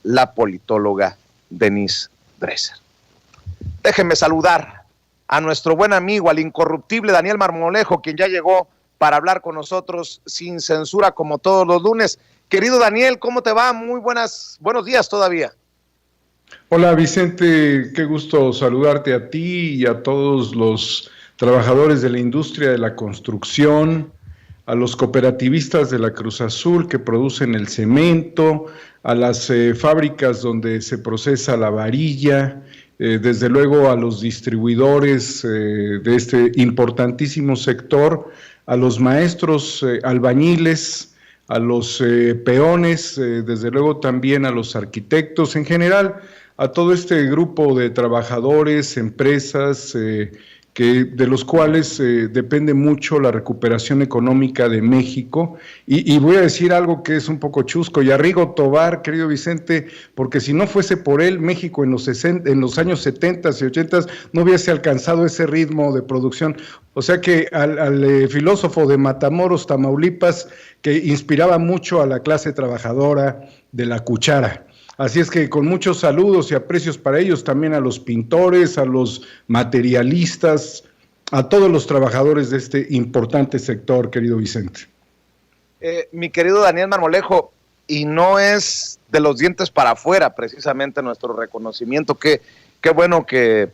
la politóloga Denise Dresser. Déjenme saludar a nuestro buen amigo, al incorruptible Daniel Marmolejo, quien ya llegó para hablar con nosotros sin censura como todos los lunes. Querido Daniel, ¿cómo te va? Muy buenos días todavía. Hola Vicente, qué gusto saludarte a ti y a todos los trabajadores de la industria de la construcción, a los cooperativistas de la Cruz Azul que producen el cemento, a las fábricas donde se procesa la varilla, desde luego a los distribuidores de este importantísimo sector, a los maestros albañiles, a los peones, desde luego también a los arquitectos, en general a todo este grupo de trabajadores, empresas, de los cuales depende mucho la recuperación económica de México. Y voy a decir algo que es un poco chusco, y Arrigo Tobar, querido Vicente, porque si no fuese por él, México en los años 70 y 80 no hubiese alcanzado ese ritmo de producción. O sea que al filósofo de Matamoros, Tamaulipas, que inspiraba mucho a la clase trabajadora de la cuchara. Así es que con muchos saludos y aprecios para ellos, también a los pintores, a los materialistas, a todos los trabajadores de este importante sector, querido Vicente. Mi querido Daniel Marmolejo, y no es de los dientes para afuera precisamente nuestro reconocimiento, qué bueno que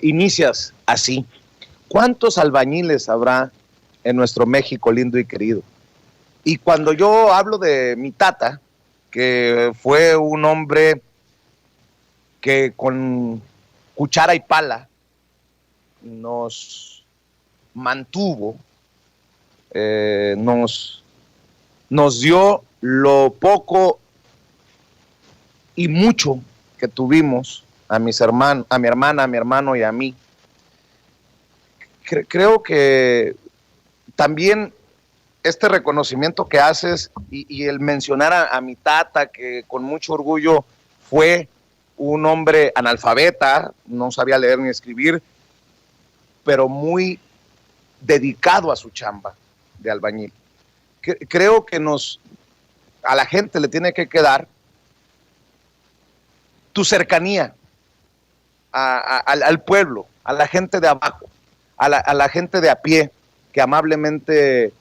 inicias así. ¿Cuántos albañiles habrá en nuestro México lindo y querido? Y cuando yo hablo de mi tata, que fue un hombre que con cuchara y pala nos mantuvo, nos dio lo poco y mucho que tuvimos a mis hermanos, a mi hermana, a mi hermano y a mí. Creo que también este reconocimiento que haces y el mencionar a mi tata, que con mucho orgullo fue un hombre analfabeta, no sabía leer ni escribir, pero muy dedicado a su chamba de albañil. Creo que a la gente le tiene que quedar tu cercanía al pueblo, a la gente de abajo, a la gente de a pie, que amablemente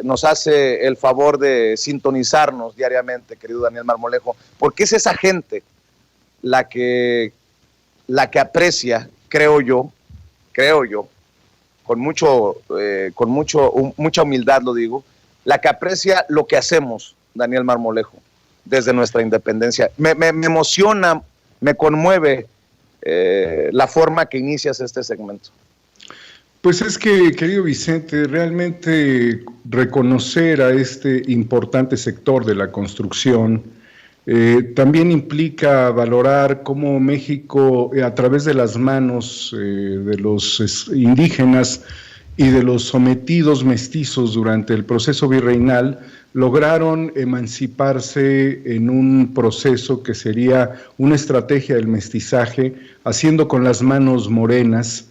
nos hace el favor de sintonizarnos diariamente, querido Daniel Marmolejo, porque es esa gente la que aprecia, creo yo, con mucha humildad lo digo, la que aprecia lo que hacemos, Daniel Marmolejo, desde nuestra independencia. Me emociona, me conmueve la forma que inicias este segmento. Pues es que, querido Vicente, realmente reconocer a este importante sector de la construcción también implica valorar cómo México, a través de las manos de los indígenas y de los sometidos mestizos durante el proceso virreinal, lograron emanciparse en un proceso que sería una estrategia del mestizaje, haciendo con las manos morenas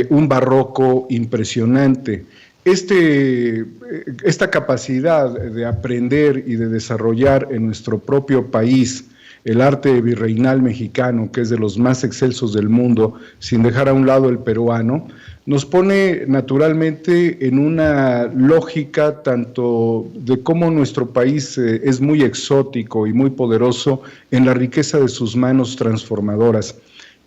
un barroco impresionante. Esta capacidad de aprender y de desarrollar en nuestro propio país el arte virreinal mexicano, que es de los más excelsos del mundo, sin dejar a un lado el peruano, nos pone naturalmente en una lógica tanto de cómo nuestro país es muy exótico y muy poderoso en la riqueza de sus manos transformadoras.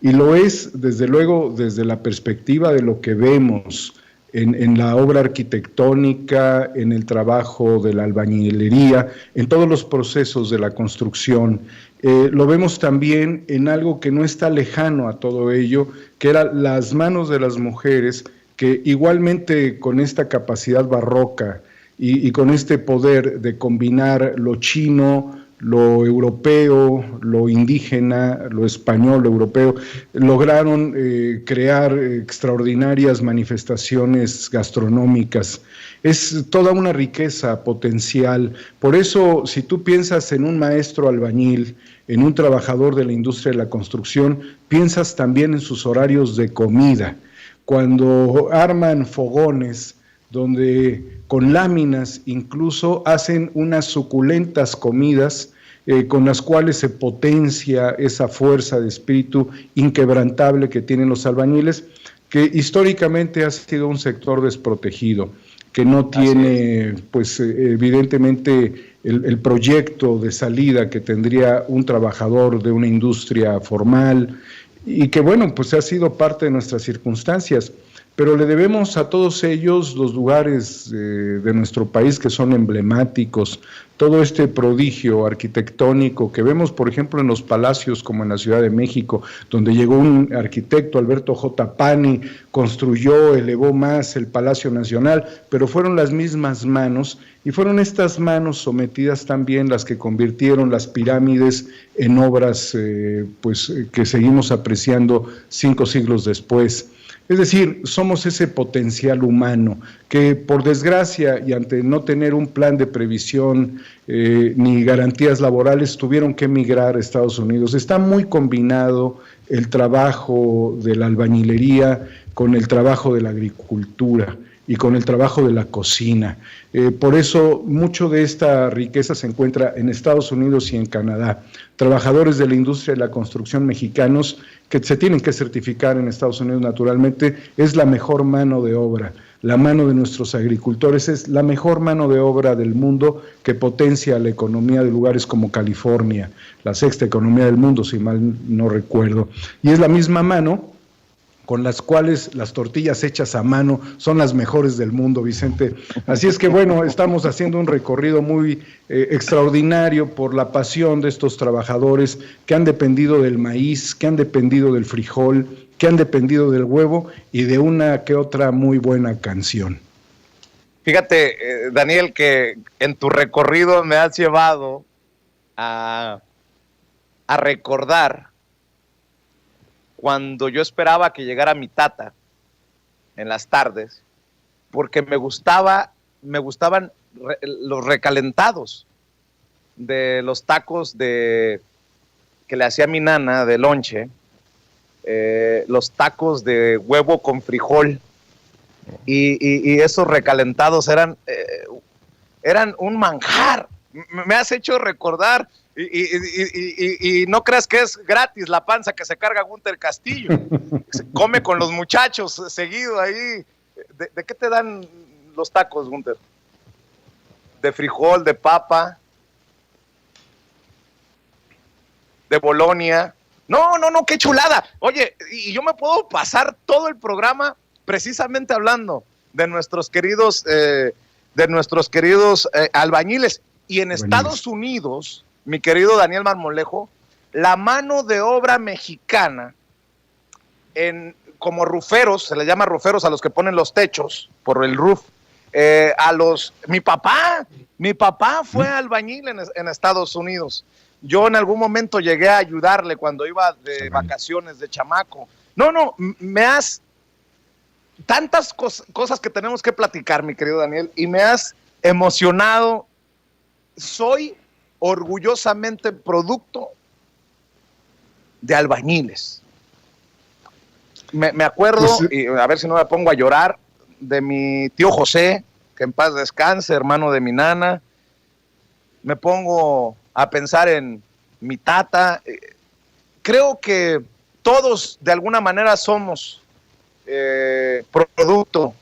Y lo es, desde luego, desde la perspectiva de lo que vemos en la obra arquitectónica, en el trabajo de la albañilería, en todos los procesos de la construcción. Lo vemos también en algo que no está lejano a todo ello, que eran las manos de las mujeres, que igualmente con esta capacidad barroca y con este poder de combinar lo chino, lo europeo, lo indígena, lo español, lo europeo, lograron crear extraordinarias manifestaciones gastronómicas. Es toda una riqueza potencial. Por eso, si tú piensas en un maestro albañil, en un trabajador de la industria de la construcción, piensas también en sus horarios de comida. Cuando arman fogones, donde con láminas incluso hacen unas suculentas comidas con las cuales se potencia esa fuerza de espíritu inquebrantable que tienen los albañiles, que históricamente ha sido un sector desprotegido, que no tiene, pues evidentemente, el proyecto de salida que tendría un trabajador de una industria formal, y que bueno, pues ha sido parte de nuestras circunstancias, pero le debemos a todos ellos los lugares de nuestro país que son emblemáticos, todo este prodigio arquitectónico que vemos, por ejemplo, en los palacios como en la Ciudad de México, donde llegó un arquitecto, Alberto J. Pani, construyó, elevó más el Palacio Nacional, pero fueron las mismas manos, y fueron estas manos sometidas también las que convirtieron las pirámides en obras que seguimos apreciando 5 siglos después. Es decir, somos ese potencial humano que, por desgracia y ante no tener un plan de previsión ni garantías laborales, tuvieron que emigrar a Estados Unidos. Está muy combinado el trabajo de la albañilería con el trabajo de la agricultura y con el trabajo de la cocina. Por eso, mucho de esta riqueza se encuentra en Estados Unidos y en Canadá. Trabajadores de la industria de la construcción mexicanos que se tienen que certificar en Estados Unidos naturalmente, es la mejor mano de obra. La mano de nuestros agricultores es la mejor mano de obra del mundo que potencia la economía de lugares como California, la 6ª economía del mundo, si mal no recuerdo. Y es la misma mano con las cuales las tortillas hechas a mano son las mejores del mundo, Vicente. Así es que bueno, estamos haciendo un recorrido muy extraordinario por la pasión de estos trabajadores que han dependido del maíz, que han dependido del frijol, que han dependido del huevo y de una que otra muy buena canción. Fíjate, Daniel, que en tu recorrido me has llevado a recordar cuando yo esperaba que llegara mi tata en las tardes, porque me gustaban los recalentados de los tacos que le hacía mi nana de lonche, los tacos de huevo con frijol, y esos recalentados eran un manjar. Me has hecho recordar. Y no creas que es gratis la panza que se carga Gunter Castillo. Se come con los muchachos seguido ahí. ¿De qué te dan los tacos, Gunter? De frijol, de papa, de Bolonia. No, qué chulada. Oye, y yo me puedo pasar todo el programa precisamente hablando de nuestros queridos albañiles. Y en Estados Unidos, mi querido Daniel Marmolejo, la mano de obra mexicana, como ruferos, se les llama ruferos a los que ponen los techos por el roof, mi papá fue albañil en Estados Unidos. Yo en algún momento llegué a ayudarle cuando iba de vacaciones de chamaco. Tantas cosas que tenemos que platicar, mi querido Daniel, y me has emocionado. Soy orgullosamente producto de albañiles. Me acuerdo, pues, y a ver si no me pongo a llorar, de mi tío José, que en paz descanse, hermano de mi nana. Me pongo a pensar en mi tata. Creo que todos de alguna manera somos producto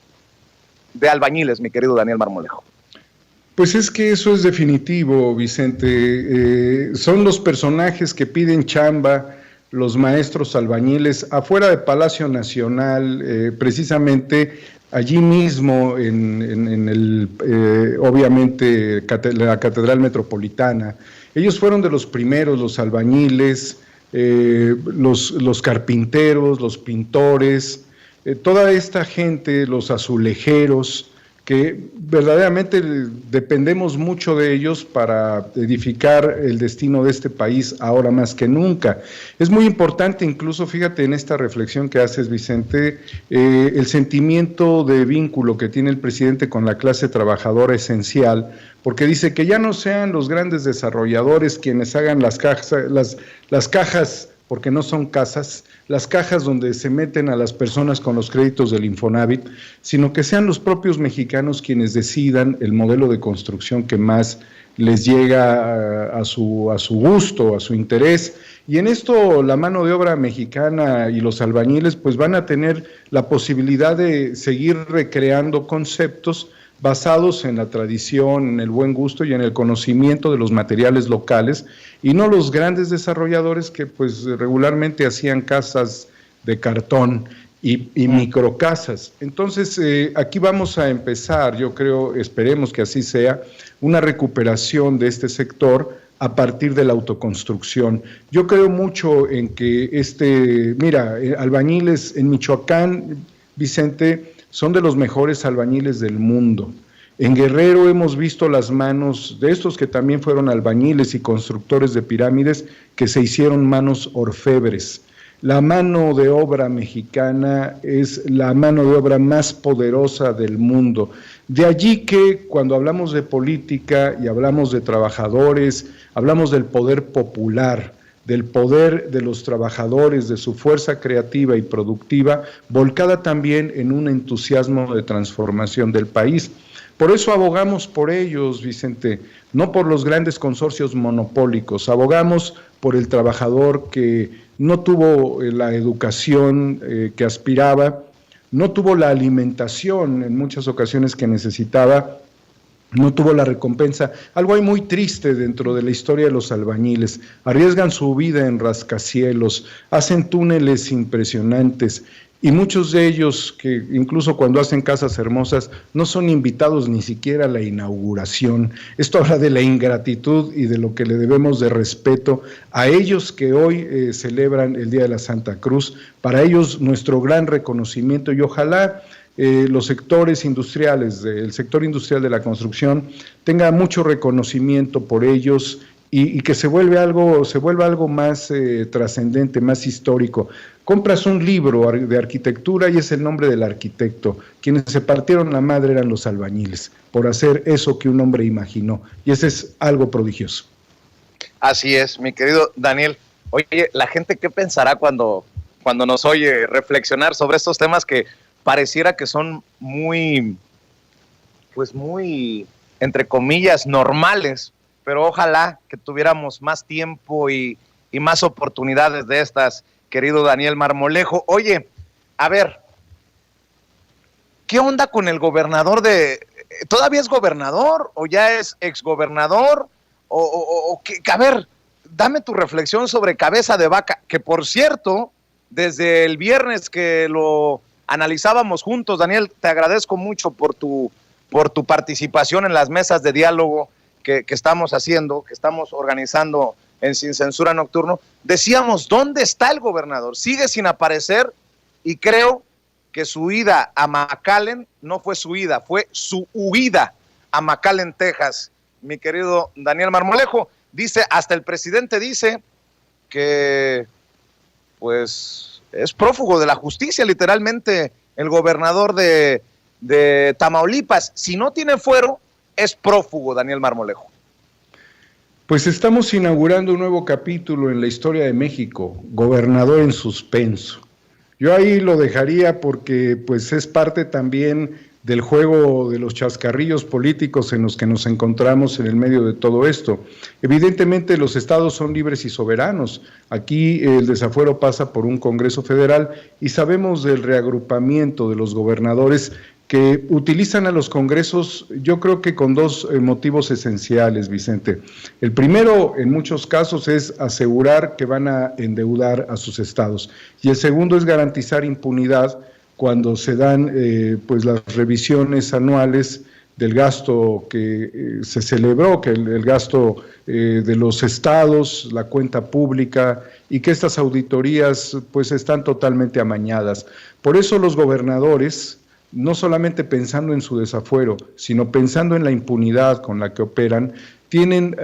de albañiles, mi querido Daniel Marmolejo. Pues es que eso es definitivo, Vicente. Son los personajes que piden chamba, los maestros albañiles, afuera de Palacio Nacional, precisamente allí mismo, obviamente, la Catedral Metropolitana. Ellos fueron de los primeros, los albañiles, los carpinteros, los pintores, toda esta gente, los azulejeros, que verdaderamente dependemos mucho de ellos para edificar el destino de este país ahora más que nunca. Es muy importante, incluso, fíjate en esta reflexión que haces, Vicente, el sentimiento de vínculo que tiene el presidente con la clase trabajadora esencial, porque dice que ya no sean los grandes desarrolladores quienes hagan las cajas, porque no son casas, las cajas donde se meten a las personas con los créditos del Infonavit, sino que sean los propios mexicanos quienes decidan el modelo de construcción que más les llega a su gusto, a su interés. Y en esto la mano de obra mexicana y los albañiles pues van a tener la posibilidad de seguir recreando conceptos basados en la tradición, en el buen gusto y en el conocimiento de los materiales locales, y no los grandes desarrolladores que pues regularmente hacían casas de cartón y microcasas. Entonces, aquí vamos a empezar, yo creo, esperemos que así sea, una recuperación de este sector a partir de la autoconstrucción. Yo creo mucho en que albañiles en Michoacán, Vicente, son de los mejores albañiles del mundo. En Guerrero hemos visto las manos de estos que también fueron albañiles y constructores de pirámides, que se hicieron manos orfebres. La mano de obra mexicana es la mano de obra más poderosa del mundo. De allí que cuando hablamos de política y hablamos de trabajadores, hablamos del poder popular, del poder de los trabajadores, de su fuerza creativa y productiva, volcada también en un entusiasmo de transformación del país. Por eso abogamos por ellos, Vicente, no por los grandes consorcios monopólicos, abogamos por el trabajador que no tuvo la educación que aspiraba, no tuvo la alimentación en muchas ocasiones que necesitaba, no tuvo la recompensa. Algo hay muy triste dentro de la historia de los albañiles. Arriesgan su vida en rascacielos, hacen túneles impresionantes, y muchos de ellos que incluso cuando hacen casas hermosas no son invitados ni siquiera a la inauguración. Esto habla de la ingratitud y de lo que le debemos de respeto a ellos que hoy celebran el Día de la Santa Cruz. Para ellos nuestro gran reconocimiento, y ojalá los sectores industriales, el sector industrial de la construcción tenga mucho reconocimiento por ellos, y que se vuelva algo más trascendente, más histórico. Compras un libro de arquitectura y es el nombre del arquitecto. Quienes se partieron la madre eran los albañiles, por hacer eso que un hombre imaginó, y ese es algo prodigioso. Así es, mi querido Daniel. Oye, ¿la gente qué pensará cuando nos oye reflexionar sobre estos temas que pareciera que son muy, entre comillas, normales? Pero ojalá que tuviéramos más tiempo y más oportunidades de estas, querido Daniel Marmolejo. Oye, a ver, ¿qué onda con el gobernador ¿todavía es gobernador o ya es exgobernador? A ver, dame tu reflexión sobre Cabeza de Vaca, que por cierto, desde el viernes que lo analizábamos juntos, Daniel, te agradezco mucho por tu participación en las mesas de diálogo que estamos haciendo, que estamos organizando en Sin Censura Nocturno. Decíamos, ¿dónde está el gobernador? Sigue sin aparecer, y creo que su ida a McAllen no fue su ida, fue su huida a McAllen, Texas. Mi querido Daniel Marmolejo, dice, hasta el presidente dice que pues es prófugo de la justicia, literalmente, el gobernador de Tamaulipas. Si no tiene fuero, es prófugo, Daniel Marmolejo. Pues estamos inaugurando un nuevo capítulo en la historia de México, gobernador en suspenso. Yo ahí lo dejaría porque pues es parte también del juego de los chascarrillos políticos en los que nos encontramos en el medio de todo esto. Evidentemente los estados son libres y soberanos. Aquí el desafuero pasa por un Congreso Federal y sabemos del reagrupamiento de los gobernadores que utilizan a los congresos, yo creo que con dos motivos esenciales, Vicente. El primero, en muchos casos, es asegurar que van a endeudar a sus estados. Y el segundo es garantizar impunidad cuando se dan pues las revisiones anuales del gasto que se celebró, que el gasto de los estados, la cuenta pública, y que estas auditorías pues están totalmente amañadas. Por eso los gobernadores, no solamente pensando en su desafuero, sino pensando en la impunidad con la que operan, tienen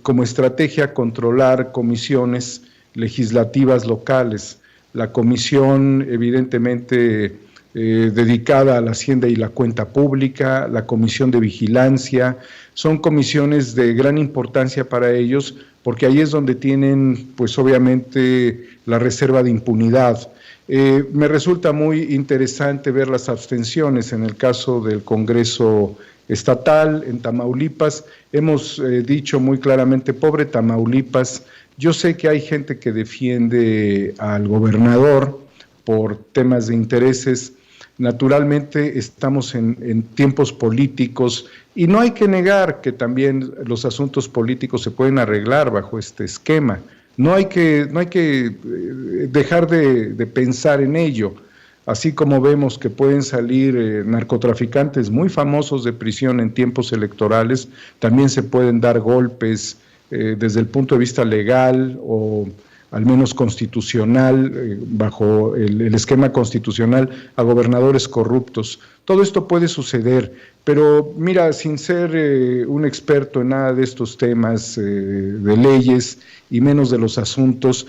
como estrategia controlar comisiones legislativas locales. La comisión, evidentemente, dedicada a la Hacienda y la Cuenta Pública, la Comisión de Vigilancia, son comisiones de gran importancia para ellos, porque ahí es donde tienen, pues obviamente, la reserva de impunidad. Me resulta muy interesante ver las abstenciones en el caso del Congreso estatal en Tamaulipas. Hemos dicho muy claramente, pobre Tamaulipas. Yo sé que hay gente que defiende al gobernador por temas de intereses. Naturalmente estamos en tiempos políticos y no hay que negar que también los asuntos políticos se pueden arreglar bajo este esquema. No hay que dejar de pensar en ello. Así como vemos que pueden salir narcotraficantes muy famosos de prisión en tiempos electorales, también se pueden dar golpes desde el punto de vista legal o al menos constitucional, bajo el esquema constitucional, a gobernadores corruptos. Todo esto puede suceder, pero mira, sin ser un experto en nada de estos temas de leyes y menos de los asuntos,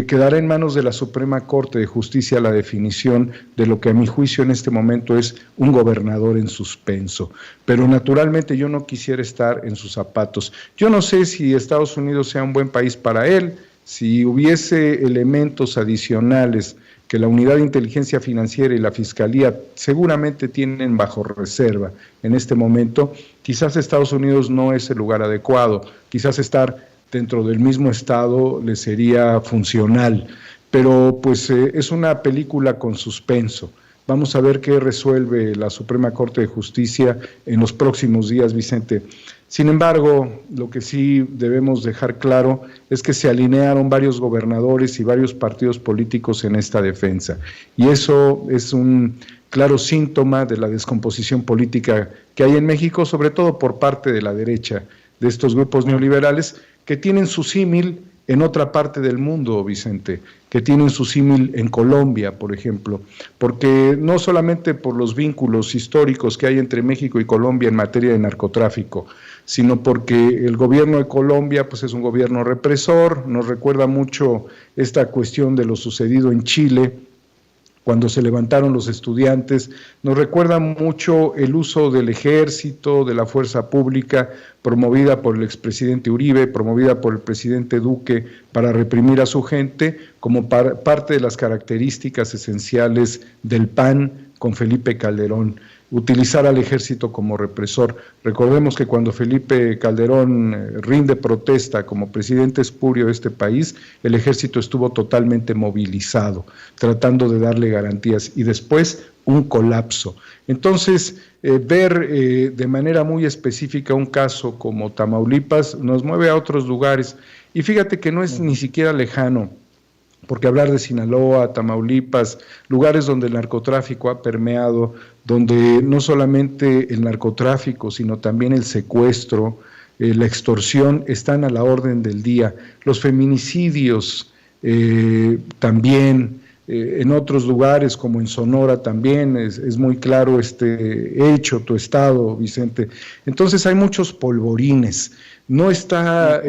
quedará en manos de la Suprema Corte de Justicia la definición de lo que a mi juicio en este momento es un gobernador en suspenso. Pero naturalmente yo no quisiera estar en sus zapatos. Yo no sé si Estados Unidos sea un buen país para él. Si hubiese elementos adicionales que la Unidad de Inteligencia Financiera y la Fiscalía seguramente tienen bajo reserva en este momento, quizás Estados Unidos no es el lugar adecuado, quizás estar dentro del mismo Estado le sería funcional, pero pues es una película con suspenso. Vamos a ver qué resuelve la Suprema Corte de Justicia en los próximos días, Vicente. Sin embargo, lo que sí debemos dejar claro es que se alinearon varios gobernadores y varios partidos políticos en esta defensa. Y eso es un claro síntoma de la descomposición política que hay en México, sobre todo por parte de la derecha, de estos grupos neoliberales, que tienen su símil en otra parte del mundo, Vicente, que tienen su símil en Colombia, por ejemplo, porque no solamente por los vínculos históricos que hay entre México y Colombia en materia de narcotráfico, sino porque el gobierno de Colombia pues es un gobierno represor, nos recuerda mucho esta cuestión de lo sucedido en Chile, cuando se levantaron los estudiantes, nos recuerda mucho el uso del ejército, de la fuerza pública, promovida por el expresidente Uribe, promovida por el presidente Duque, para reprimir a su gente, como parte de las características esenciales del PAN con Felipe Calderón. Utilizar al ejército como represor. Recordemos que cuando Felipe Calderón rinde protesta como presidente espurio de este país, el ejército estuvo totalmente movilizado, tratando de darle garantías, y después un colapso. Entonces, ver de manera muy específica un caso como Tamaulipas nos mueve a otros lugares, y fíjate que no es ni siquiera lejano, porque hablar de Sinaloa, Tamaulipas, lugares donde el narcotráfico ha permeado, donde no solamente el narcotráfico, sino también el secuestro, la extorsión están a la orden del día, los feminicidios también, en otros lugares como en Sonora también es muy claro este hecho, tu estado, Vicente. Entonces hay muchos polvorines, no está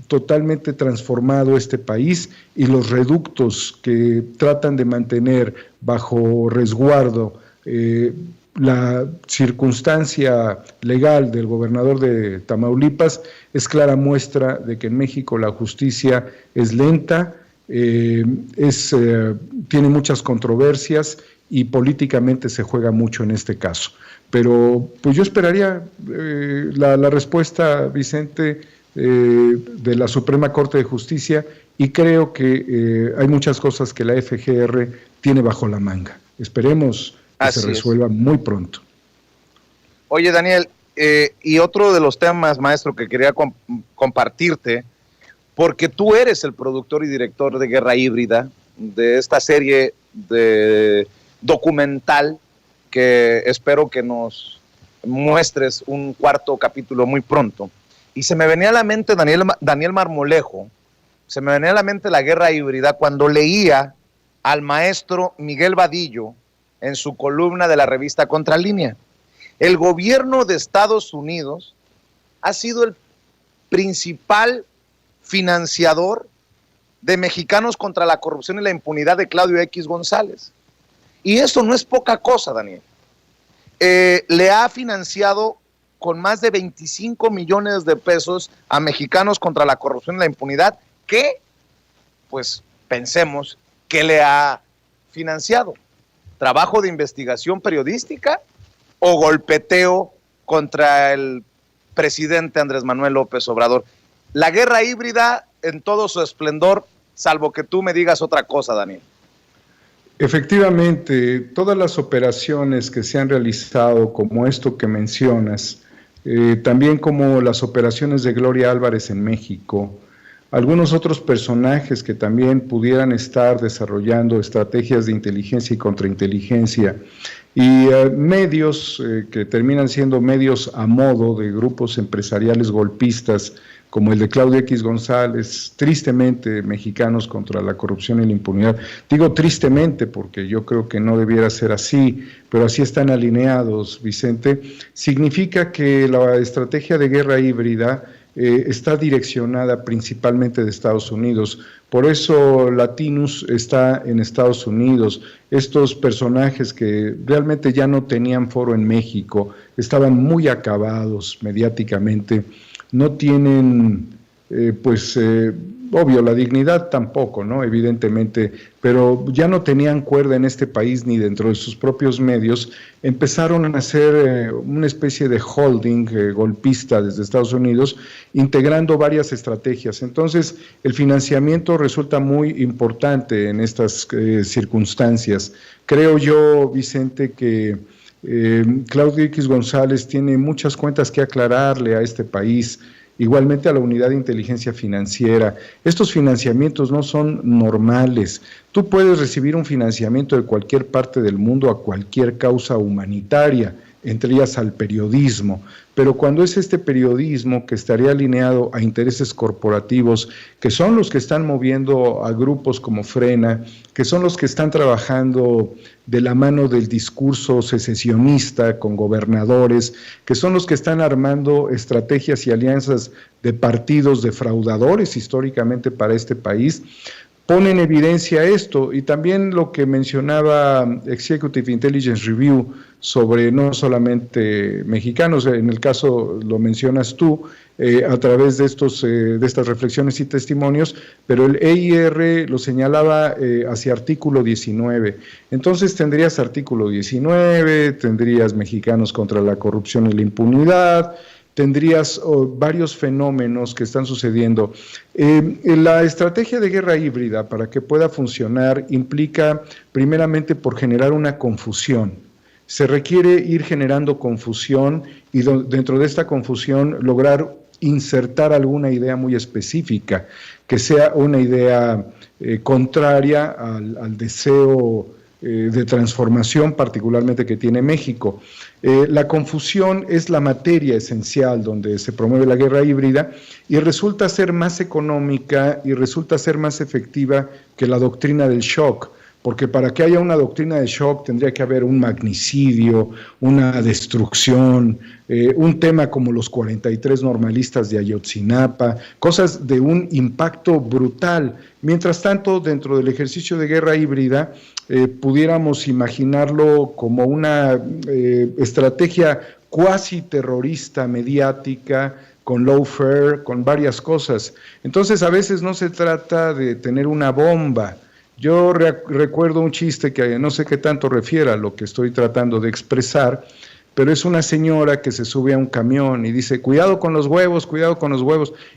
totalmente transformado este país, y los reductos que tratan de mantener bajo resguardo la circunstancia legal del gobernador de Tamaulipas es clara muestra de que en México la justicia es lenta, tiene muchas controversias y políticamente se juega mucho en este caso. Pero pues yo esperaría la respuesta, Vicente, de la Suprema Corte de Justicia, y creo que hay muchas cosas que la FGR tiene bajo la manga. Esperemos que se resuelva muy pronto. Oye, Daniel, y otro de los temas, maestro, que quería compartirte, porque tú eres el productor y director de Guerra Híbrida, de esta serie de documental que espero que nos muestres un cuarto capítulo muy pronto. Y se me venía a la mente Daniel Marmolejo, se me venía a la mente la Guerra Híbrida cuando leía al maestro Miguel Vadillo en su columna de la revista Contralínea. El gobierno de Estados Unidos ha sido el principal financiador de Mexicanos contra la Corrupción y la Impunidad de Claudio X González. Y eso no es poca cosa, Daniel. Le ha financiado con más de 25 millones de pesos a Mexicanos contra la Corrupción y la Impunidad, que, pues, pensemos, ¿qué le ha financiado? ¿Trabajo de investigación periodística o golpeteo contra el presidente Andrés Manuel López Obrador. La guerra híbrida en todo su esplendor, salvo que tú me digas otra cosa, Daniel. Efectivamente, todas las operaciones que se han realizado, como esto que mencionas, también como las operaciones de Gloria Álvarez en México, algunos otros personajes que también pudieran estar desarrollando estrategias de inteligencia y contrainteligencia, y medios que terminan siendo medios a modo de grupos empresariales golpistas, como el de Claudio X González, tristemente mexicanos contra la corrupción y la impunidad. Digo tristemente porque yo creo que no debiera ser así, pero así están alineados, Vicente. Significa que la estrategia de guerra híbrida está direccionada principalmente de Estados Unidos. Por eso Latinus está en Estados Unidos. Estos personajes que realmente ya no tenían foro en México, estaban muy acabados mediáticamente, no tienen, obvio, la dignidad tampoco, ¿no? Evidentemente, pero ya no tenían cuerda en este país ni dentro de sus propios medios, empezaron a hacer una especie de holding golpista desde Estados Unidos, integrando varias estrategias. Entonces, el financiamiento resulta muy importante en estas circunstancias. Creo yo, Vicente, que Claudio X González tiene muchas cuentas que aclararle a este país, igualmente a la Unidad de Inteligencia Financiera. Estos financiamientos no son normales. Tú puedes recibir un financiamiento de cualquier parte del mundo a cualquier causa humanitaria, entre ellas al periodismo, pero cuando es este periodismo que estaría alineado a intereses corporativos, que son los que están moviendo a grupos como Frena, que son los que están trabajando de la mano del discurso secesionista con gobernadores, que son los que están armando estrategias y alianzas de partidos defraudadores históricamente para este país, pone en evidencia esto, y también lo que mencionaba Executive Intelligence Review sobre no solamente mexicanos, en el caso lo mencionas tú, a través de estas reflexiones y testimonios, pero el EIR lo señalaba hacia artículo 19. Entonces tendrías artículo 19, tendrías mexicanos contra la corrupción y la impunidad, tendrías varios fenómenos que están sucediendo. La estrategia de guerra híbrida, para que pueda funcionar, implica primeramente por generar una confusión. Se requiere ir generando confusión y dentro de esta confusión lograr insertar alguna idea muy específica, que sea una idea contraria al deseo de transformación particularmente que tiene México. La confusión es la materia esencial donde se promueve la guerra híbrida y resulta ser más económica y resulta ser más efectiva que la doctrina del shock, porque para que haya una doctrina de shock tendría que haber un magnicidio, una destrucción, un tema como los 43 normalistas de Ayotzinapa, cosas de un impacto brutal. Mientras tanto, dentro del ejercicio de guerra híbrida, pudiéramos imaginarlo como una estrategia cuasi terrorista mediática, con lawfare, con varias cosas. Entonces, a veces no se trata de tener una bomba. Yo recuerdo un chiste que no sé qué tanto refiere a lo que estoy tratando de expresar, pero es una señora que se sube a un camión y dice, cuidado con los huevos,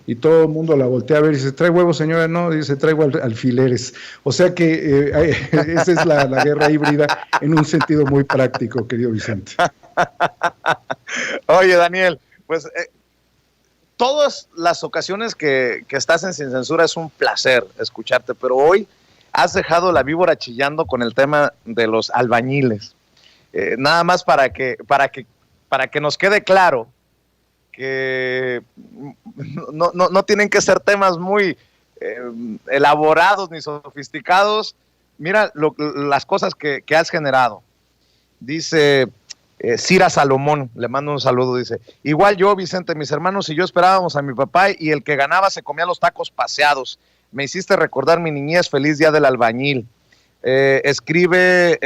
y todo el mundo la voltea a ver y dice, ¿trae huevos, señora? No, dice, traigo alfileres. O sea que esa es la guerra híbrida en un sentido muy práctico, querido Vicente. Oye, Daniel, pues todas las ocasiones que estás en Sin Censura es un placer escucharte, pero hoy has dejado la víbora chillando con el tema de los albañiles. Nada más para que nos quede claro que no tienen que ser temas muy elaborados ni sofisticados. Mira las cosas que has generado. Dice Cira Salomón, le mando un saludo, dice, igual yo, Vicente, mis hermanos y yo esperábamos a mi papá y el que ganaba se comía los tacos paseados. Me hiciste recordar mi niñez, feliz día del albañil. Escribe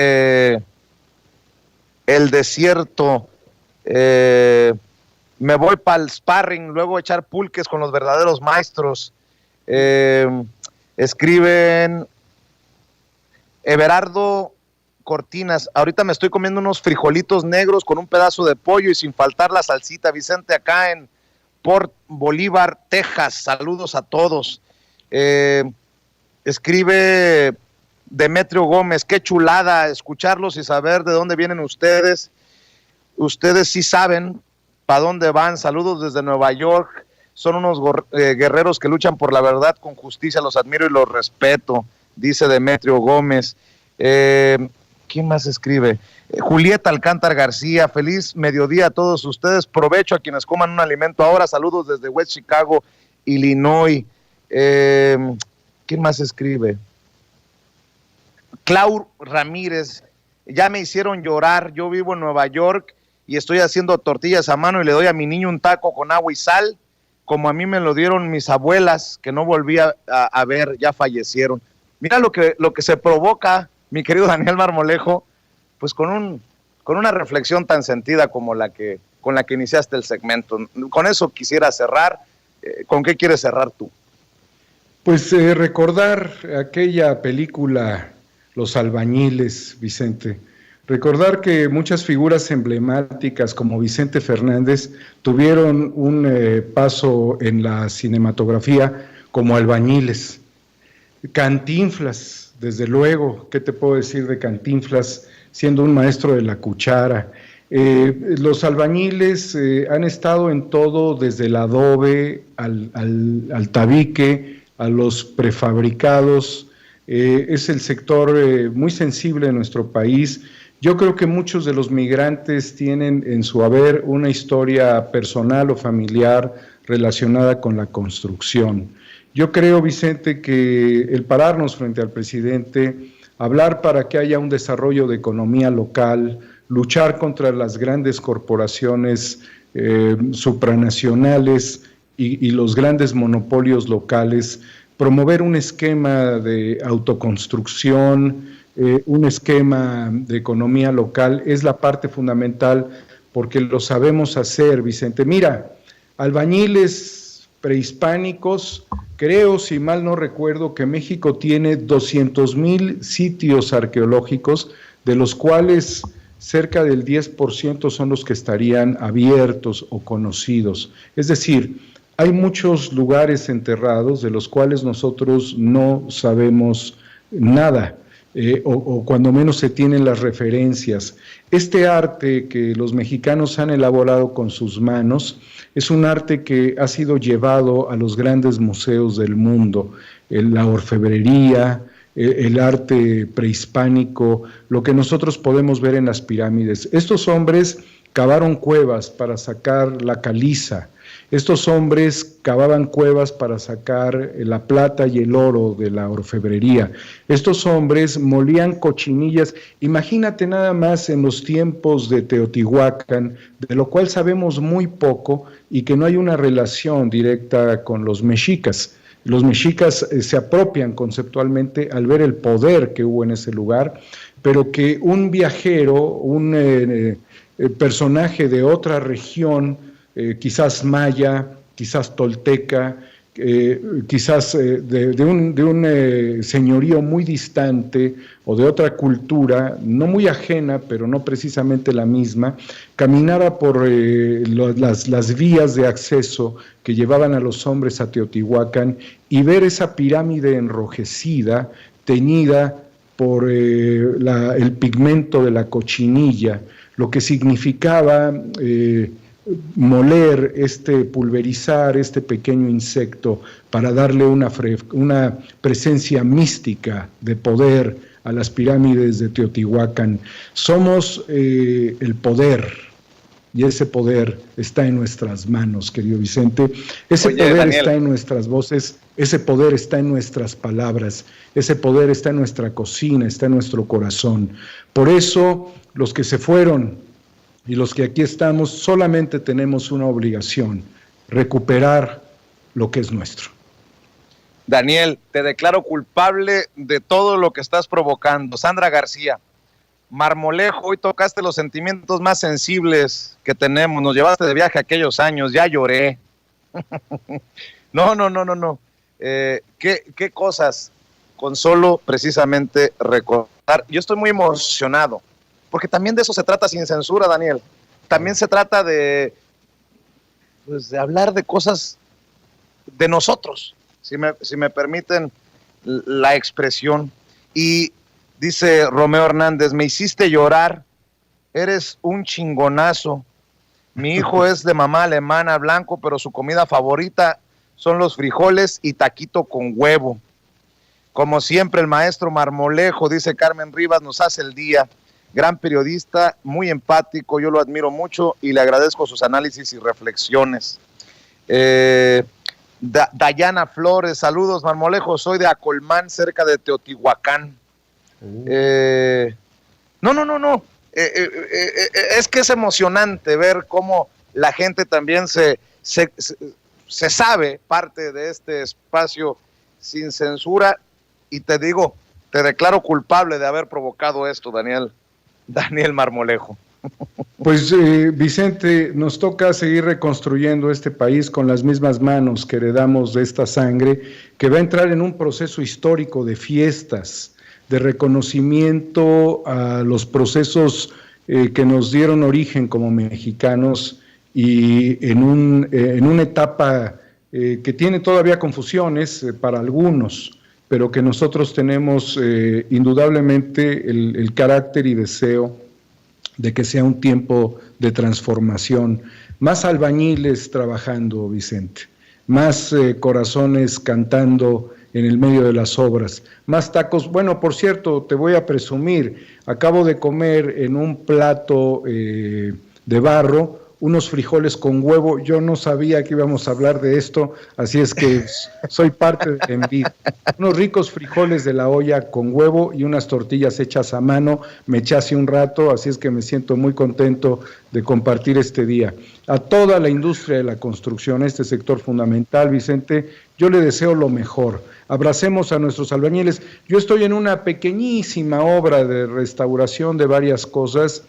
El Desierto, me voy para el sparring, luego echar pulques con los verdaderos maestros. Escriben Everardo Cortinas, ahorita me estoy comiendo unos frijolitos negros con un pedazo de pollo y sin faltar la salsita. Vicente, acá en Port Bolívar, Texas. Saludos a todos. Escribe Demetrio Gómez, qué chulada escucharlos y saber de dónde vienen ustedes. Ustedes sí saben para dónde van. Saludos desde Nueva York. Son unos guerreros que luchan por la verdad con justicia. Los admiro y los respeto, dice Demetrio Gómez. ¿Quién más escribe? Julieta Alcántar García, feliz mediodía a todos ustedes. Provecho a quienes coman un alimento ahora. Saludos desde West Chicago, Illinois. ¿Quién más escribe? Clau Ramírez, ya me hicieron llorar. Yo vivo en Nueva York y estoy haciendo tortillas a mano y le doy a mi niño un taco con agua y sal, como a mí me lo dieron mis abuelas, que no volví a ver, ya fallecieron. Mira lo que se provoca, mi querido Daniel Marmolejo, pues con una reflexión tan sentida como con la que iniciaste el segmento. Con eso quisiera cerrar. ¿Con qué quieres cerrar tú? Pues recordar aquella película Los Albañiles, Vicente. Recordar que muchas figuras emblemáticas como Vicente Fernández tuvieron un paso en la cinematografía como albañiles. Cantinflas, desde luego, ¿qué te puedo decir de Cantinflas siendo un maestro de la cuchara? Los albañiles han estado en todo, desde el adobe al tabique, a los prefabricados. Es el sector muy sensible de nuestro país. Yo creo que muchos de los migrantes tienen en su haber una historia personal o familiar relacionada con la construcción. Yo creo, Vicente, que el pararnos frente al presidente, hablar para que haya un desarrollo de economía local, luchar contra las grandes corporaciones supranacionales y los grandes monopolios locales, promover un esquema de autoconstrucción, un esquema de economía local, es la parte fundamental porque lo sabemos hacer, Vicente. Mira, albañiles prehispánicos, creo, si mal no recuerdo, que México tiene 200,000 sitios arqueológicos, de los cuales cerca del 10% son los que estarían abiertos o conocidos. Es decir, hay muchos lugares enterrados de los cuales nosotros no sabemos nada, o cuando menos se tienen las referencias. Este arte que los mexicanos han elaborado con sus manos es un arte que ha sido llevado a los grandes museos del mundo, la orfebrería, el arte prehispánico, lo que nosotros podemos ver en las pirámides. Estos hombres cavaron cuevas para sacar la caliza. Estos hombres cavaban cuevas para sacar la plata y el oro de la orfebrería. Estos hombres molían cochinillas. Imagínate nada más en los tiempos de Teotihuacán, de lo cual sabemos muy poco y que no hay una relación directa con los mexicas. Los mexicas se apropian conceptualmente al ver el poder que hubo en ese lugar, pero que un viajero, un personaje de otra región, quizás maya, quizás tolteca, quizás de un señorío muy distante o de otra cultura, no muy ajena, pero no precisamente la misma, caminara por las vías de acceso que llevaban a los hombres a Teotihuacán y ver esa pirámide enrojecida, teñida por el pigmento de la cochinilla, lo que significaba moler, pulverizar este pequeño insecto para darle una presencia mística de poder a las pirámides de Teotihuacán. Somos el poder, y ese poder está en nuestras manos, querido Vicente. Ese poder, Daniel, está en nuestras voces, ese poder está en nuestras palabras, ese poder está en nuestra cocina, está en nuestro corazón. Por eso, los que se fueron y los que aquí estamos solamente tenemos una obligación: recuperar lo que es nuestro. Daniel, te declaro culpable de todo lo que estás provocando. Sandra García, Marmolejo, hoy tocaste los sentimientos más sensibles que tenemos. Nos llevaste de viaje aquellos años, ya lloré. No. ¿Qué cosas con solo precisamente recordar yo estoy muy emocionado, porque también de eso se trata Sin Censura, Daniel. También se trata de hablar de cosas de nosotros, si me permiten la expresión. Y dice Romeo Hernández, me hiciste llorar, eres un chingonazo. Mi hijo es de mamá alemana, blanco, pero su comida favorita son los frijoles y taquito con huevo. Como siempre, el maestro Marmolejo, dice Carmen Rivas, nos hace el día. Gran periodista, muy empático, yo lo admiro mucho y le agradezco sus análisis y reflexiones. Dayana Flores, saludos Marmolejo, soy de Acolmán, cerca de Teotihuacán. No. Es que es emocionante ver cómo la gente también se sabe parte de este espacio Sin Censura, y te digo, te declaro culpable de haber provocado esto, Daniel Marmolejo. Pues Vicente, nos toca seguir reconstruyendo este país con las mismas manos que heredamos de esta sangre, que va a entrar en un proceso histórico de fiestas, de reconocimiento a los procesos que nos dieron origen como mexicanos, y en una etapa que tiene todavía confusiones para algunos, pero que nosotros tenemos indudablemente el carácter y deseo de que sea un tiempo de transformación. Más albañiles trabajando, Vicente, más corazones cantando en el medio de las obras, más tacos. Bueno, por cierto, te voy a presumir, acabo de comer en un plato de barro unos frijoles con huevo. Yo no sabía que íbamos a hablar de esto, así es que soy parte de envidia. Unos ricos frijoles de la olla con huevo y unas tortillas hechas a mano. Me eché hace un rato, así es que me siento muy contento de compartir este día. A toda la industria de la construcción, este sector fundamental, Vicente, yo le deseo lo mejor. Abracemos a nuestros albañiles. Yo estoy en una pequeñísima obra de restauración de varias cosas.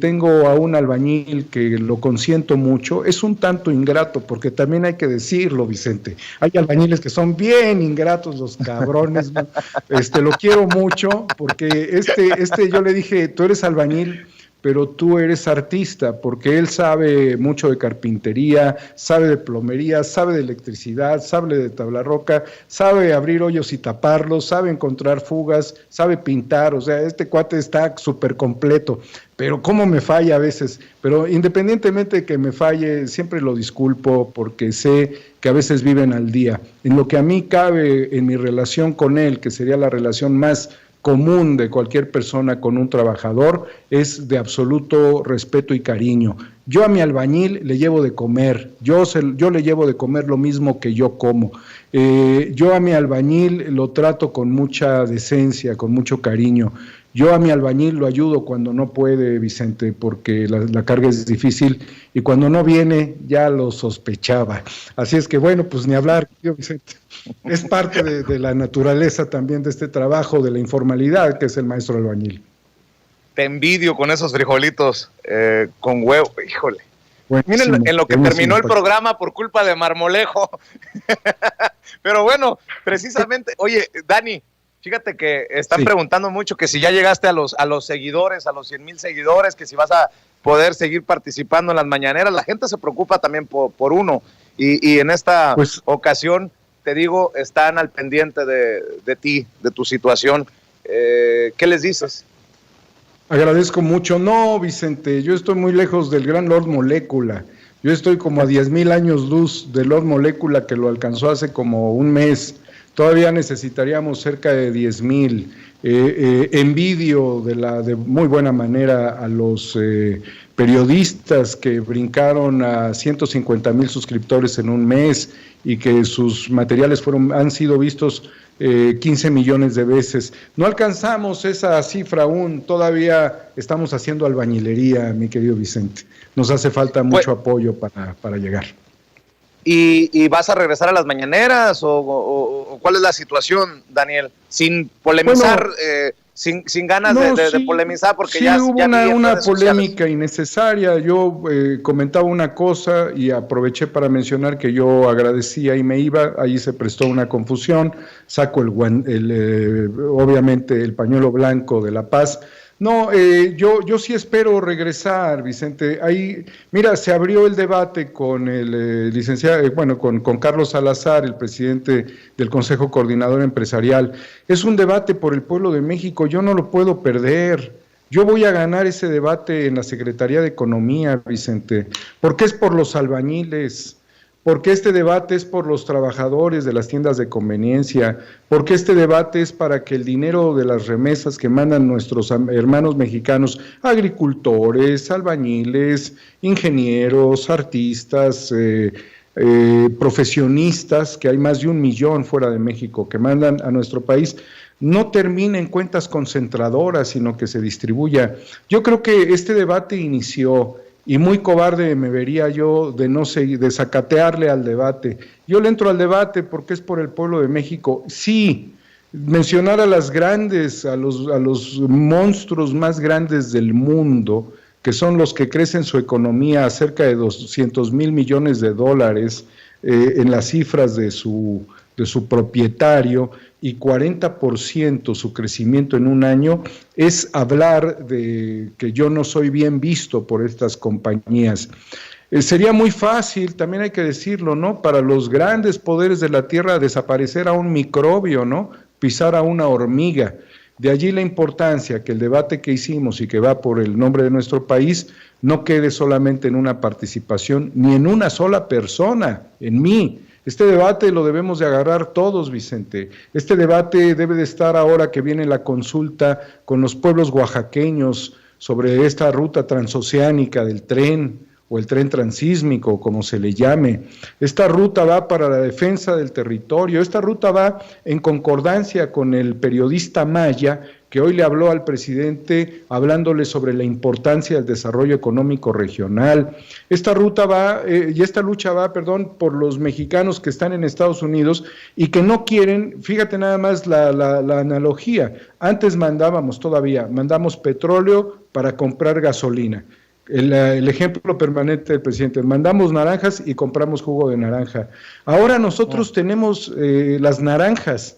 Tengo a un albañil que lo consiento mucho. Es un tanto ingrato, porque también hay que decirlo, Vicente. Hay albañiles que son bien ingratos, los cabrones. Lo quiero mucho, porque yo le dije, tú eres albañil, pero tú eres artista, porque él sabe mucho de carpintería, sabe de plomería, sabe de electricidad, sabe de tabla roca, sabe abrir hoyos y taparlos, sabe encontrar fugas, sabe pintar. O sea, este cuate está súper completo, pero cómo me falla a veces. Pero independientemente de que me falle, siempre lo disculpo, porque sé que a veces viven al día. En lo que a mí cabe en mi relación con él, que sería la relación más común de cualquier persona con un trabajador, es de absoluto respeto y cariño. Yo a mi albañil le llevo de comer, yo le llevo de comer lo mismo que yo como. Yo a mi albañil lo trato con mucha decencia, con mucho cariño. Yo a mi albañil lo ayudo cuando no puede, Vicente, porque la carga es difícil, y cuando no viene ya lo sospechaba. Así es que bueno, pues ni hablar, Vicente. Es parte de la naturaleza también de este trabajo, de la informalidad que es el maestro albañil. Te envidio con esos frijolitos con huevo, híjole. Buenísimo, miren en lo que terminó el programa por culpa de Marmolejo. Pero bueno, precisamente, oye, Dani, fíjate que están preguntando mucho que si ya llegaste a los seguidores, a los 100,000 seguidores, que si vas a poder seguir participando en las mañaneras. La gente se preocupa también por uno, y en esta ocasión, te digo, están al pendiente de ti, de tu situación. ¿Qué les dices? Agradezco mucho. No, Vicente, yo estoy muy lejos del gran Lord Molécula. Yo estoy como a 10,000 años luz del Lord Molécula, que lo alcanzó hace como un mes. Todavía necesitaríamos cerca de 10,000. Envidio de muy buena manera a los periodistas que brincaron a 150,000 suscriptores en un mes, y que sus materiales han sido vistos 15 millones de veces. No alcanzamos esa cifra aún, todavía estamos haciendo albañilería, mi querido Vicente. Nos hace falta mucho apoyo para llegar. ¿Y vas a regresar a las mañaneras o cuál es la situación, Daniel? Sin polemizar sin ganas de polemizar, porque sí, ya hubo una polémica innecesaria. Yo comentaba una cosa y aproveché para mencionar que yo agradecía y me iba, ahí se prestó una confusión, saco obviamente el pañuelo blanco de la paz. No, yo sí espero regresar, Vicente. Ahí, mira, se abrió el debate con el licenciado, con Carlos Salazar, el presidente del Consejo Coordinador Empresarial. Es un debate por el pueblo de México, yo no lo puedo perder. Yo voy a ganar ese debate en la Secretaría de Economía, Vicente, porque es por los albañiles, porque este debate es por los trabajadores de las tiendas de conveniencia, porque este debate es para que el dinero de las remesas que mandan nuestros hermanos mexicanos, agricultores, albañiles, ingenieros, artistas, profesionistas, que hay más de 1 millón fuera de México que mandan a nuestro país, no termine en cuentas concentradoras, sino que se distribuya. Yo creo que este debate inició, y muy cobarde me vería yo de desacatearle al debate. Yo le entro al debate porque es por el pueblo de México. Sí, mencionar a los monstruos más grandes del mundo, que son los que crecen su economía a cerca de 200,000 millones de dólares en las cifras de su propietario, y 40% su crecimiento en un año, es hablar de que yo no soy bien visto por estas compañías. Sería muy fácil, también hay que decirlo, ¿no?, para los grandes poderes de la Tierra desaparecer a un microbio, ¿no?, pisar a una hormiga. De allí la importancia que el debate que hicimos y que va por el nombre de nuestro país no quede solamente en una participación, ni en una sola persona, en mí. Este debate lo debemos de agarrar todos, Vicente. Este debate debe de estar ahora que viene la consulta con los pueblos oaxaqueños sobre esta ruta transoceánica del tren, o el tren transísmico, como se le llame. Esta ruta va para la defensa del territorio, esta ruta va en concordancia con el periodista Maya, que hoy le habló al presidente hablándole sobre la importancia del desarrollo económico regional. Esta ruta va, esta lucha va, por los mexicanos que están en Estados Unidos y que no quieren, fíjate nada más la analogía, antes mandamos petróleo para comprar gasolina. El ejemplo permanente del presidente, mandamos naranjas y compramos jugo de naranja. Ahora nosotros tenemos las naranjas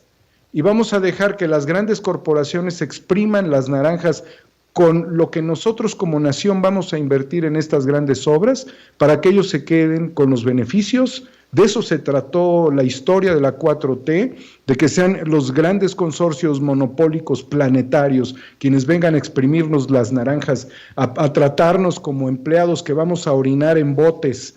y vamos a dejar que las grandes corporaciones expriman las naranjas con lo que nosotros como nación vamos a invertir en estas grandes obras para que ellos se queden con los beneficios. De eso se trató la historia de la 4T, de que sean los grandes consorcios monopólicos planetarios quienes vengan a exprimirnos las naranjas, a tratarnos como empleados que vamos a orinar en botes,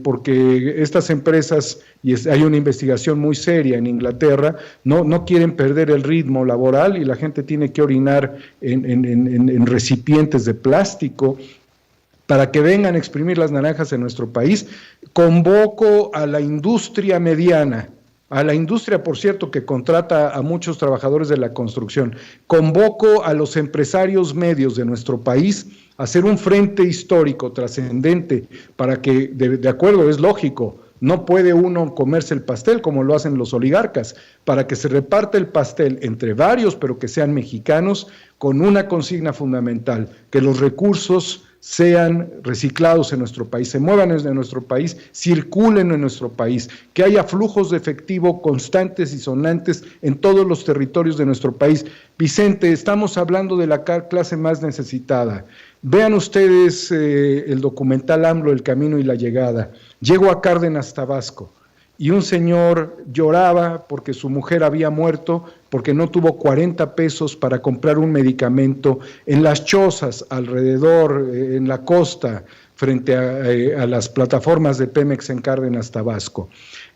porque estas empresas, y hay una investigación muy seria en Inglaterra, no quieren perder el ritmo laboral y la gente tiene que orinar en recipientes de plástico, para que vengan a exprimir las naranjas en nuestro país. Convoco a la industria mediana, a la industria, por cierto, que contrata a muchos trabajadores de la construcción, convoco a los empresarios medios de nuestro país a hacer un frente histórico trascendente para que, de acuerdo, es lógico, no puede uno comerse el pastel como lo hacen los oligarcas, para que se reparta el pastel entre varios, pero que sean mexicanos, con una consigna fundamental, que los recursos sean reciclados en nuestro país, se muevan en nuestro país, circulen en nuestro país, que haya flujos de efectivo constantes y sonantes en todos los territorios de nuestro país. Vicente, estamos hablando de la clase más necesitada. Vean ustedes el documental AMLO, El Camino y la Llegada. Llego a Cárdenas, Tabasco, y un señor lloraba porque su mujer había muerto, porque no tuvo 40 pesos para comprar un medicamento en las chozas alrededor, en la costa, frente a las plataformas de Pemex en Cárdenas, Tabasco.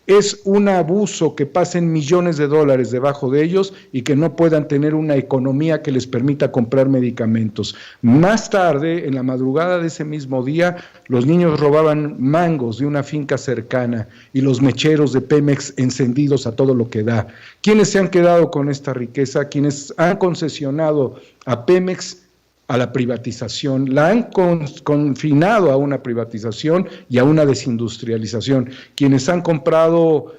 Es un abuso que pasen millones de dólares debajo de ellos y que no puedan tener una economía que les permita comprar medicamentos. Más tarde, en la madrugada de ese mismo día, los niños robaban mangos de una finca cercana y los mecheros de Pemex encendidos a todo lo que da. ¿Quiénes se han quedado con esta riqueza? Quienes han concesionado a Pemex a la privatización, la han confinado a una privatización y a una desindustrialización. Quienes han comprado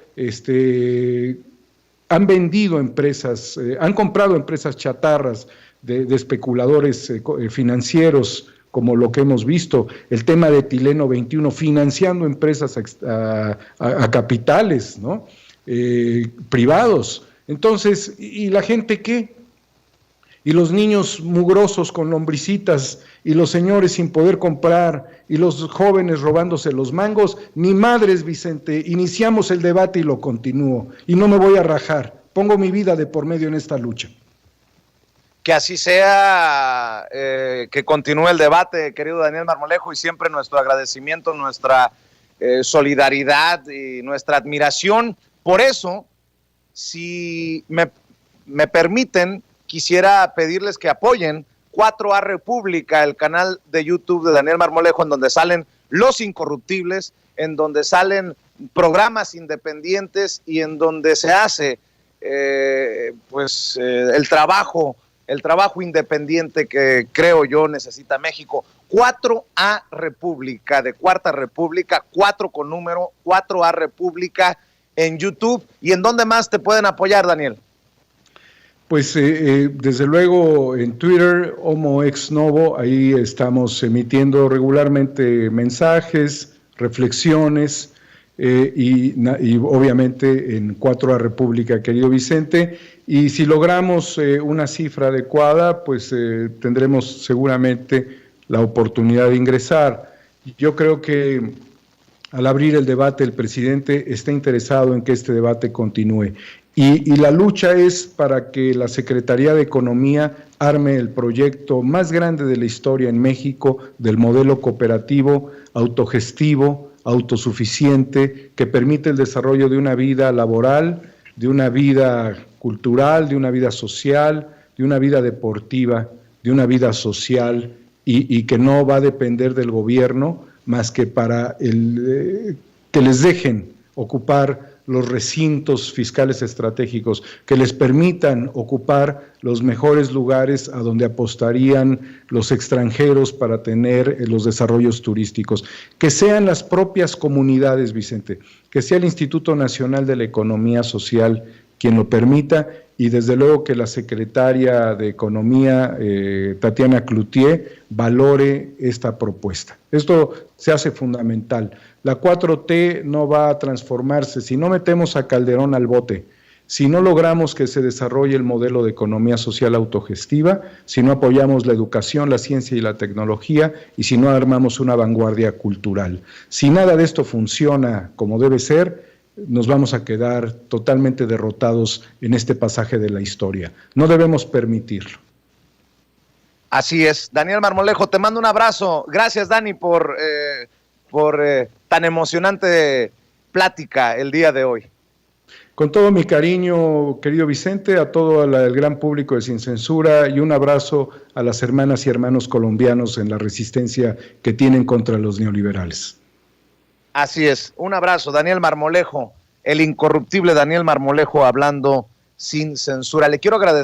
han vendido empresas, han comprado empresas chatarras de especuladores financieros, como lo que hemos visto, el tema de Tileno 21, financiando empresas a capitales, ¿no? Privados. Entonces, ¿y la gente qué? Y los niños mugrosos con lombricitas, y los señores sin poder comprar, y los jóvenes robándose los mangos. Ni madres, Vicente, iniciamos el debate y lo continúo, y no me voy a rajar, pongo mi vida de por medio en esta lucha. Que así sea, que continúe el debate, querido Daniel Marmolejo, y siempre nuestro agradecimiento, nuestra solidaridad y nuestra admiración. Por eso, si me permiten, quisiera pedirles que apoyen 4A República, el canal de YouTube de Daniel Marmolejo, en donde salen Los Incorruptibles, en donde salen programas independientes y en donde se hace el trabajo independiente que creo yo necesita México. 4A República, de Cuarta República, 4 con número, 4A República en YouTube. ¿Y en dónde más te pueden apoyar, Daniel? Pues desde luego en Twitter, Homo Ex Novo, ahí estamos emitiendo regularmente mensajes, reflexiones, y obviamente en 4A República, querido Vicente. Y si logramos una cifra adecuada, pues tendremos seguramente la oportunidad de ingresar. Yo creo que al abrir el debate, el presidente está interesado en que este debate continúe. Y la lucha es para que la Secretaría de Economía arme el proyecto más grande de la historia en México del modelo cooperativo, autogestivo, autosuficiente, que permite el desarrollo de una vida laboral, de una vida cultural, de una vida social, de una vida deportiva, de una vida social, y que no va a depender del gobierno más que para que les dejen ocupar los recintos fiscales estratégicos, que les permitan ocupar los mejores lugares a donde apostarían los extranjeros para tener los desarrollos turísticos, que sean las propias comunidades, Vicente, que sea el Instituto Nacional de la Economía Social quien lo permita, y desde luego que la secretaria de Economía, Tatiana Cloutier, valore esta propuesta. Esto se hace fundamental. La 4T no va a transformarse si no metemos a Calderón al bote, si no logramos que se desarrolle el modelo de economía social autogestiva, si no apoyamos la educación, la ciencia y la tecnología, y si no armamos una vanguardia cultural. Si nada de esto funciona como debe ser, nos vamos a quedar totalmente derrotados en este pasaje de la historia. No debemos permitirlo. Así es. Daniel Marmolejo, te mando un abrazo. Gracias, Dani, por tan emocionante plática el día de hoy. Con todo mi cariño, querido Vicente, a todo el gran público de Sin Censura, y un abrazo a las hermanas y hermanos colombianos en la resistencia que tienen contra los neoliberales. Así es, un abrazo, Daniel Marmolejo, el incorruptible Daniel Marmolejo, hablando sin censura. Le quiero agradecer